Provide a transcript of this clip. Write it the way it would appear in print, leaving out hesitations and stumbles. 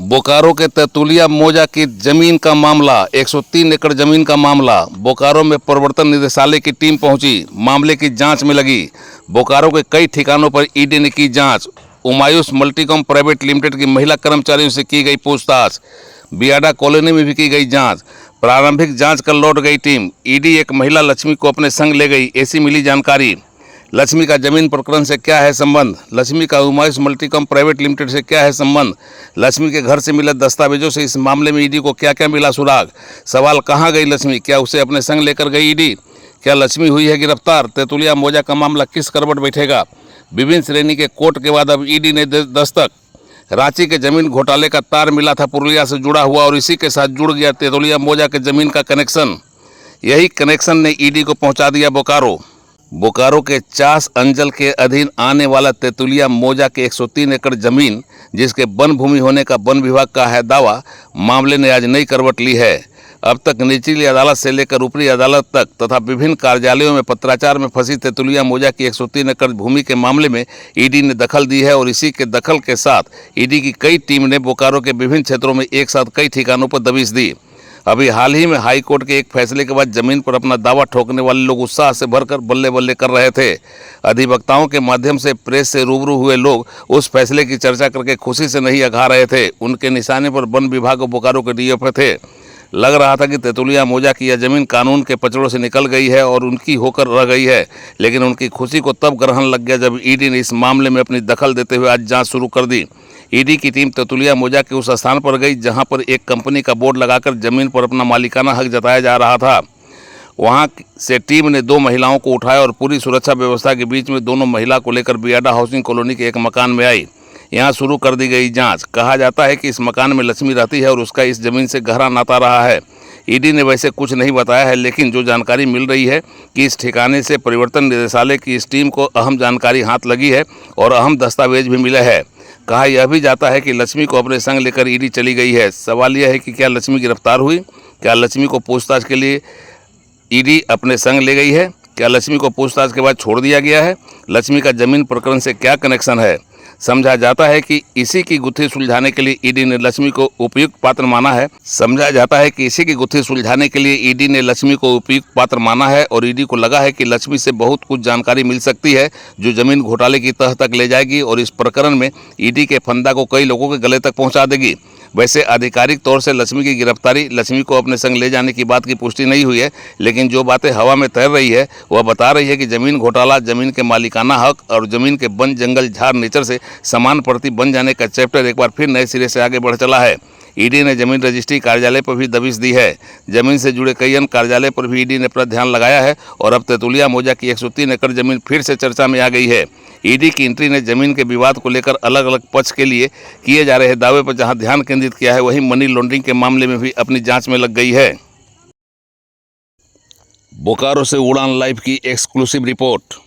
बोकारो के तेतुलिया मौजा की जमीन का मामला, 103 एकड़ जमीन का मामला। बोकारो में प्रवर्तन निदेशालय की टीम पहुंची, मामले की जांच में लगी। बोकारो के कई ठिकानों पर ईडी ने की जांच। उमायूस मल्टीकॉम प्राइवेट लिमिटेड की महिला कर्मचारियों से की गई पूछताछ। बियाडा कॉलोनी में भी की गई जांच। प्रारंभिक जांच कर लौट गई टीम। ईडी एक महिला लक्ष्मी को अपने संग ले गई, ऐसी मिली जानकारी। लक्ष्मी का जमीन प्रकरण से क्या है संबंध? लक्ष्मी का उमायूस मल्टीकॉम प्राइवेट लिमिटेड से क्या है संबंध? लक्ष्मी के घर से मिले दस्तावेजों से इस मामले में ईडी को क्या क्या मिला सुराग? सवाल, कहां गई लक्ष्मी? क्या उसे अपने संग लेकर गई ईडी? क्या लक्ष्मी हुई है गिरफ्तार? तेतुलिया मौजा का मामला किस करवट बैठेगा? विभिन्न श्रेणी के कोर्ट के बाद अब ईडी ने दस्तक। रांची के जमीन घोटाले का तार मिला था पुरुलिया से जुड़ा हुआ और इसी के साथ जुड़ गया तेतुलिया मौजा के जमीन का कनेक्शन। यही कनेक्शन ने ईडी को पहुंचा दिया बोकारो। बोकारो के चास अंचल के अधीन आने वाला तेतुलिया मौजा के 103 एकड़ जमीन, जिसके वन भूमि होने का वन विभाग का है दावा, मामले ने आज नई करवट ली है। अब तक निचली अदालत से लेकर ऊपरी अदालत तक तथा विभिन्न कार्यालयों में पत्राचार में फंसी तेतुलिया मौजा की 103 एकड़ भूमि के मामले में ईडी ने दखल दी है और इसी के दखल के साथ ईडी की कई टीम ने बोकारो के विभिन्न क्षेत्रों में एक साथ कई ठिकानों पर दबिश दी। अभी हाल ही में हाई कोर्ट के एक फैसले के बाद जमीन पर अपना दावा ठोकने वाले लोग उत्साह से भरकर बल्ले बल्ले कर रहे थे। अधिवक्ताओं के माध्यम से प्रेस से रूबरू हुए लोग उस फैसले की चर्चा करके खुशी से नहीं अघा रहे थे। उनके निशाने पर वन विभाग और बोकारो के डीएफ थे। लग रहा था कि तेतुलिया मौजा की यह जमीन कानून के पचड़ों से निकल गई है और उनकी होकर रह गई है, लेकिन उनकी खुशी को तब ग्रहण लग गया जब ईडी ने इस मामले में अपनी दखल देते हुए आज जांच शुरू कर दी। ईडी की टीम तेतुलिया मौजा के उस स्थान पर गई जहां पर एक कंपनी का बोर्ड लगाकर जमीन पर अपना मालिकाना हक जताया जा रहा था। वहां से टीम ने 2 महिलाओं को उठाया और पूरी सुरक्षा व्यवस्था के बीच में दोनों महिला को लेकर बियाडा हाउसिंग कॉलोनी के एक मकान में आई। यहां शुरू कर दी गई जांच। कहा जाता है कि इस मकान में लक्ष्मी रहती है और उसका इस जमीन से गहरा नाता रहा है। ईडी ने वैसे कुछ नहीं बताया है, लेकिन जो जानकारी मिल रही है कि इस ठिकाने से परिवर्तन निदेशालय की इस टीम को अहम जानकारी हाथ लगी है और अहम दस्तावेज भी मिले हैं। कहा यह भी जाता है कि लक्ष्मी को अपने संग लेकर ईडी चली गई है। सवाल यह है कि क्या लक्ष्मी गिरफ्तार हुई? क्या लक्ष्मी को पूछताछ के लिए ईडी अपने संग ले गई है? क्या लक्ष्मी को पूछताछ के बाद छोड़ दिया गया है? लक्ष्मी का जमीन प्रकरण से क्या कनेक्शन है? समझा जाता है कि इसी की गुत्थी सुलझाने के लिए ईडी ने लक्ष्मी को उपयुक्त पात्र माना है। और ईडी को लगा है कि लक्ष्मी से बहुत कुछ जानकारी मिल सकती है जो जमीन घोटाले की तह तक ले जाएगी और इस प्रकरण में ईडी के फंदा को कई लोगों के गले तक पहुंचा देगी। वैसे आधिकारिक तौर से लक्ष्मी की गिरफ्तारी, लक्ष्मी को अपने संग ले जाने की बात की पुष्टि नहीं हुई है, लेकिन जो बातें हवा में तैर रही है वह बता रही है कि जमीन घोटाला, जमीन के मालिकाना हक और जमीन के वन जंगल झाड़ नेचर से समान प्रति बन जाने का चैप्टर एक बार फिर नए सिरे से आगे बढ़ चला है। ईडी ने जमीन रजिस्ट्री कार्यालय पर भी दबिश दी है। जमीन से जुड़े कई अन्य कार्यालय पर भी ईडी ने अपना ध्यान लगाया है और अब तेतुलिया मौजा की 103 एकड़ जमीन फिर से चर्चा में आ गई है। ईडी की एंट्री ने जमीन के विवाद को लेकर अलग अलग पक्ष के लिए किए जा रहे दावे पर जहां ध्यान केंद्रित किया है, वहीं मनी लॉन्ड्रिंग के मामले में भी अपनी जांच में लग गई है। बोकारो से उड़ान लाइव की एक्सक्लूसिव रिपोर्ट।